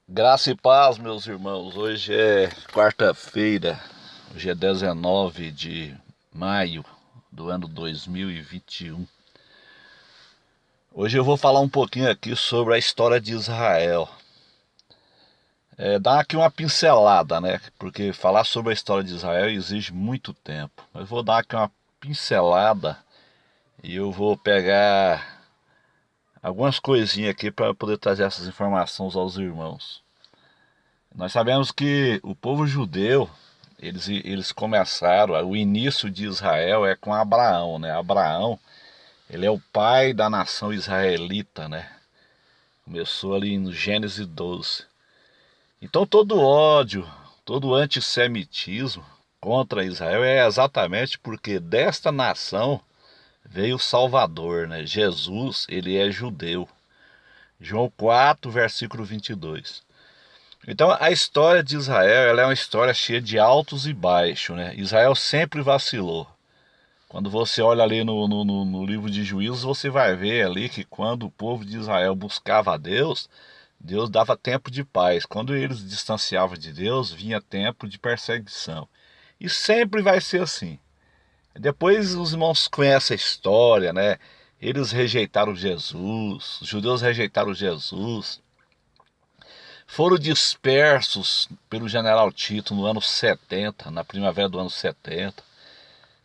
Graça e paz, meus irmãos. Hoje é quarta-feira, hoje é 19 de maio do ano 2021. Hoje eu vou falar um pouquinho aqui sobre a história de Israel. Dar aqui uma pincelada, né? Porque falar sobre a história de Israel exige muito tempo. Mas vou dar aqui uma pincelada e eu vou pegar algumas coisinhas aqui para poder trazer essas informações aos irmãos. Nós sabemos que o povo judeu, eles começaram, o início de Israel é com Abraão, né? Abraão, ele é o pai da nação israelita, né? Começou ali no Gênesis 12. Então todo ódio, todo antissemitismo contra Israel é exatamente porque desta nação veio o Salvador, né? Jesus, ele é judeu. João 4, versículo 22. Então a história de Israel ela é uma história cheia de altos e baixos, né? Israel sempre vacilou. Quando você olha ali no livro de Juízes, você vai ver ali que quando o povo de Israel buscava a Deus, Deus dava tempo de paz. Quando eles distanciavam de Deus, vinha tempo de perseguição. E sempre vai ser assim. Depois os irmãos conhecem a história, né? Eles rejeitaram Jesus, os judeus rejeitaram Jesus, foram dispersos pelo general Tito no ano 70, na primavera do ano 70.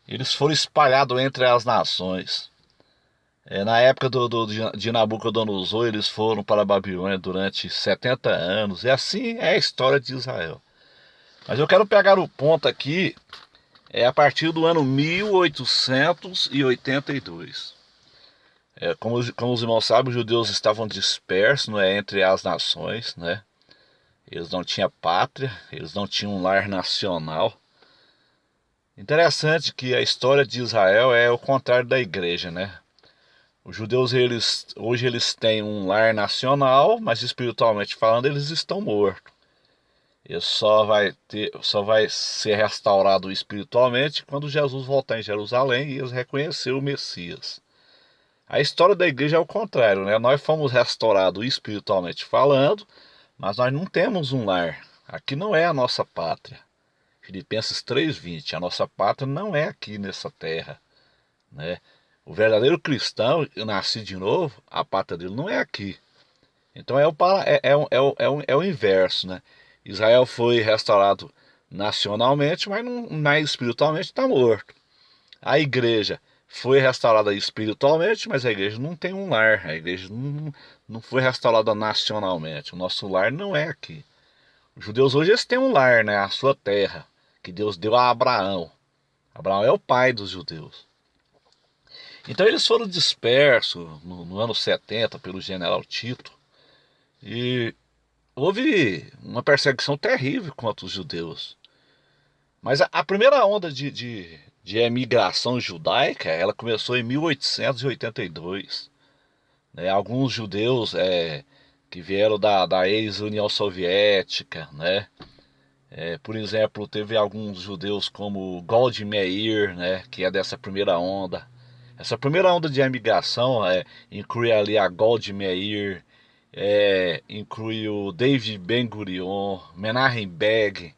Eles foram espalhados entre as nações. Na época de Nabucodonosor, eles foram para a Babilônia durante 70 anos. E assim é a história de Israel. Mas eu quero pegar o ponto aqui, a partir do ano 1882. Como os irmãos sabem, os judeus estavam dispersos, né, entre as nações, né? Eles não tinham pátria, eles não tinham um lar nacional. Interessante que a história de Israel é o contrário da igreja, né? Os judeus, hoje eles têm um lar nacional, mas espiritualmente falando, eles estão mortos. Eles só vai ser restaurado espiritualmente quando Jesus voltar em Jerusalém e eles reconhecer o Messias. A história da igreja é o contrário, né? Nós fomos restaurados espiritualmente falando, mas nós não temos um lar. Aqui não é a nossa pátria. Filipenses 3:20, a nossa pátria não é aqui nessa terra, né? O verdadeiro cristão, eu nasci de novo, a pátria dele não é aqui. Então é o inverso, né? Israel foi restaurado nacionalmente, mas espiritualmente está morto. A igreja foi restaurada espiritualmente, mas a igreja não tem um lar. A igreja não foi restaurada nacionalmente. O nosso lar não é aqui. Os judeus hoje eles têm um lar, né? A sua terra, que Deus deu a Abraão. Abraão é o pai dos judeus. Então eles foram dispersos no ano 70 pelo general Tito. E houve uma perseguição terrível contra os judeus. Mas a primeira onda de emigração judaica, ela começou em 1882. Né? Alguns judeus que vieram da ex-União Soviética, né? Por exemplo, teve alguns judeus como Gold Meir, né? Que é dessa primeira onda. Essa primeira onda de imigração inclui ali a Gold Meir, inclui o David Ben-Gurion, Menachem Begin.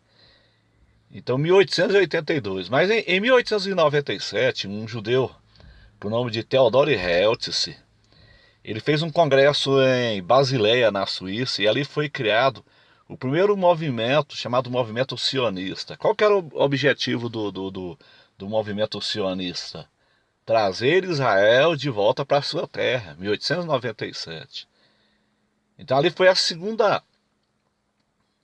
Então, 1882. Mas em 1897, um judeu por nome de Theodor Herzl, ele fez um congresso em Basileia, na Suíça, e ali foi criado o primeiro movimento chamado Movimento Sionista. Qual que era o objetivo do movimento sionista? Trazer Israel de volta para sua terra, 1897. Então ali foi a segunda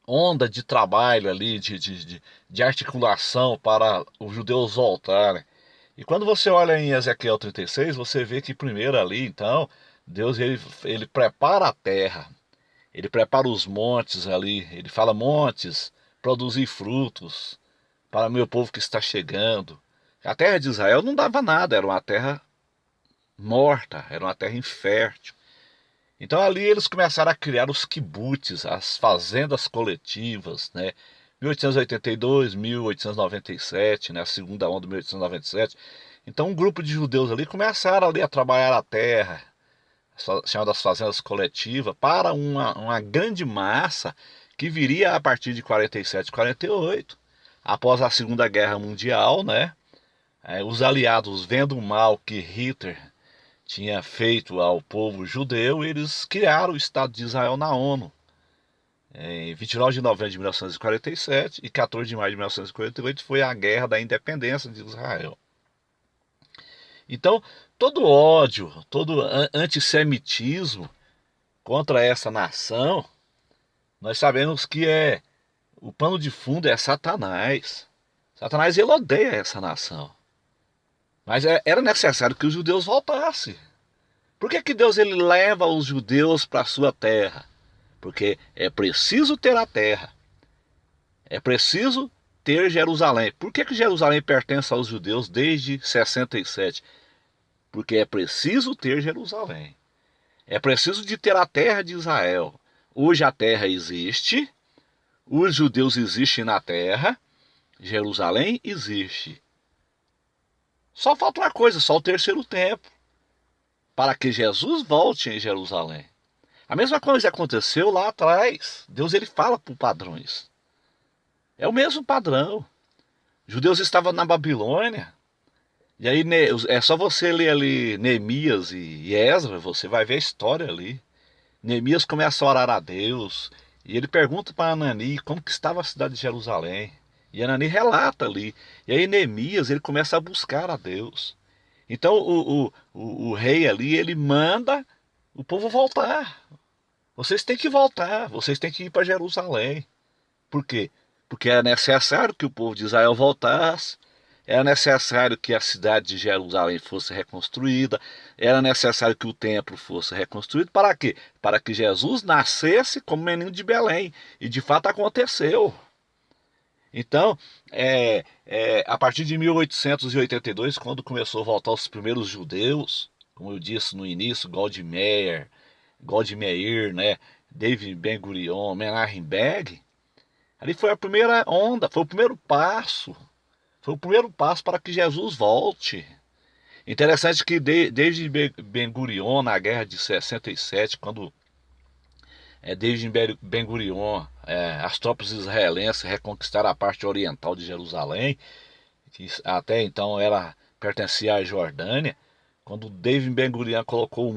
onda de trabalho ali, de articulação para os judeus voltarem. E quando você olha em Ezequiel 36, você vê que primeiro ali, então, Deus ele prepara a terra, ele prepara os montes ali, ele fala montes, produzir frutos para o meu povo que está chegando. A terra de Israel não dava nada, era uma terra morta, era uma terra infértil. Então ali eles começaram a criar os kibbutz, as fazendas coletivas, né? 1882, 1897, né? A segunda onda de 1897. Então um grupo de judeus ali começaram ali a trabalhar a terra, chamadas fazendas coletivas, para uma grande massa que viria a partir de 47, 48, após a Segunda Guerra Mundial, né? Os aliados, vendo o mal que Hitler tinha feito ao povo judeu, eles criaram o Estado de Israel na ONU. Em 29 de novembro de 1947 e 14 de maio de 1948 foi a Guerra da Independência de Israel. Então, todo ódio, todo antissemitismo contra essa nação, nós sabemos que o pano de fundo é Satanás. Satanás, ele odeia essa nação. Mas era necessário que os judeus voltassem. Por que Deus ele leva os judeus para a sua terra? Porque é preciso ter a terra. É preciso ter Jerusalém. Por que Jerusalém pertence aos judeus desde 67? Porque é preciso ter Jerusalém. É preciso de ter a terra de Israel. Hoje a terra existe, os judeus existem na terra, Jerusalém existe. Só falta uma coisa, só o terceiro tempo, para que Jesus volte em Jerusalém. A mesma coisa aconteceu lá atrás. Deus ele fala por padrões. É o mesmo padrão. Os judeus estavam na Babilônia. E aí é só você ler ali Neemias e Esdras, você vai ver a história ali. Neemias começa a orar a Deus. E ele pergunta para Anani como que estava a cidade de Jerusalém. E Anani relata ali. E aí Neemias ele começa a buscar a Deus. Então o rei ali ele manda o povo voltar. Vocês têm que voltar, vocês têm que ir para Jerusalém. Por quê? Porque é necessário que o povo de Israel voltasse, era necessário que a cidade de Jerusalém fosse reconstruída, era necessário que o templo fosse reconstruído. Para quê? Para que Jesus nascesse como menino de Belém. E de fato aconteceu. Então, a partir de 1882, quando começou a voltar os primeiros judeus, como eu disse no início, Goldmeir, né, David Ben-Gurion, Menachem Begin, ali foi a primeira onda, foi o primeiro passo para que Jesus volte. Interessante que David Ben-Gurion, na guerra de 67, quando David Ben-Gurion, as tropas israelenses reconquistaram a parte oriental de Jerusalém, que até então pertencia à Jordânia. Quando David Ben-Gurion colocou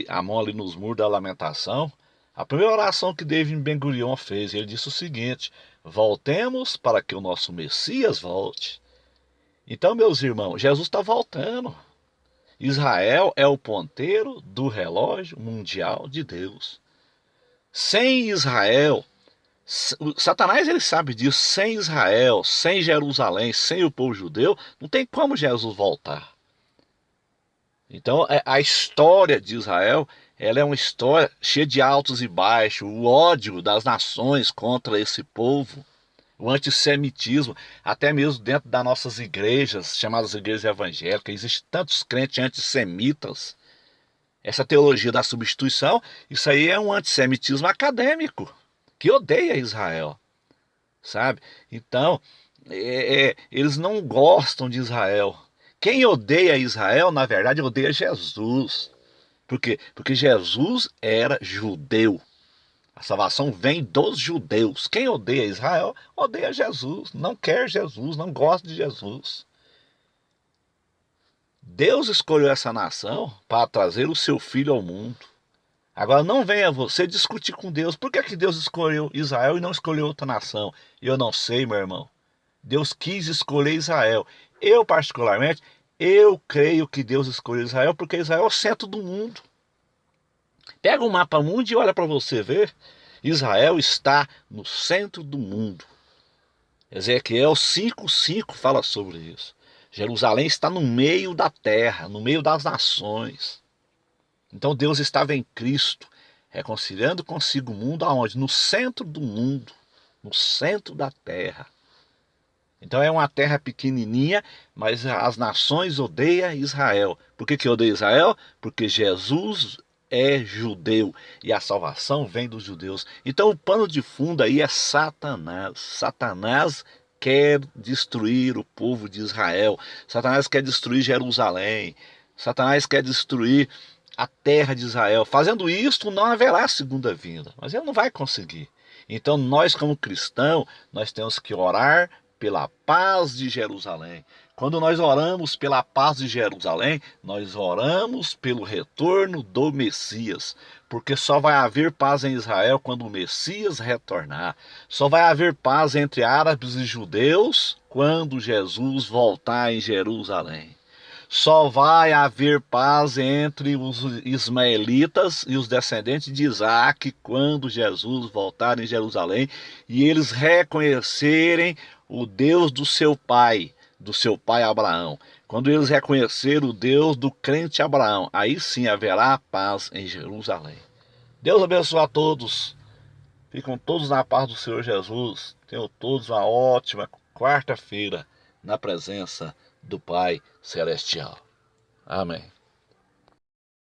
a mão ali nos muros da lamentação, a primeira oração que David Ben-Gurion fez, ele disse o seguinte: voltemos para que o nosso Messias volte. Então, meus irmãos, Jesus está voltando. Israel é o ponteiro do relógio mundial de Deus. Sem Israel, Satanás ele sabe disso, sem Israel, sem Jerusalém, sem o povo judeu, não tem como Jesus voltar. Então a história de Israel, ela é uma história cheia de altos e baixos, o ódio das nações contra esse povo, o antissemitismo, até mesmo dentro das nossas igrejas, chamadas igrejas evangélicas, existem tantos crentes antissemitas. Essa teologia da substituição, isso aí é um antissemitismo acadêmico, que odeia Israel, sabe? Então, eles não gostam de Israel. Quem odeia Israel, na verdade, odeia Jesus. Por quê? Porque Jesus era judeu. A salvação vem dos judeus. Quem odeia Israel, odeia Jesus. Não quer Jesus, não gosta de Jesus. Deus escolheu essa nação para trazer o seu filho ao mundo. Agora não venha você discutir com Deus. Por que Deus escolheu Israel e não escolheu outra nação? Eu não sei, meu irmão. Deus quis escolher Israel. Eu, particularmente, eu creio que Deus escolheu Israel porque Israel é o centro do mundo. Pega o mapa mundo e olha para você ver. Israel está no centro do mundo. Ezequiel 5:5 fala sobre isso. Jerusalém está no meio da terra, no meio das nações. Então Deus estava em Cristo, reconciliando consigo o mundo aonde? No centro do mundo, no centro da terra. Então é uma terra pequenininha, mas as nações odeiam Israel. Por que odeia Israel? Porque Jesus é judeu e a salvação vem dos judeus. Então o pano de fundo aí é Satanás. Satanás quer destruir o povo de Israel. Satanás quer destruir Jerusalém. Satanás quer destruir a terra de Israel. Fazendo isto, não haverá segunda vinda, mas ele não vai conseguir. Então nós, como cristãos, nós temos que orar pela paz de Jerusalém. Quando nós oramos pela paz de Jerusalém, nós oramos pelo retorno do Messias, porque só vai haver paz em Israel quando o Messias retornar. Só vai haver paz entre árabes e judeus quando Jesus voltar em Jerusalém. Só vai haver paz entre os ismaelitas e os descendentes de Isaac quando Jesus voltar em Jerusalém e eles reconhecerem o Deus do seu pai Abraão. Quando eles reconhecerem o Deus do crente Abraão, aí sim haverá paz em Jerusalém. Deus abençoe a todos. Ficam todos na paz do Senhor Jesus. Tenham todos uma ótima quarta-feira na presença do Pai Celestial. Amém.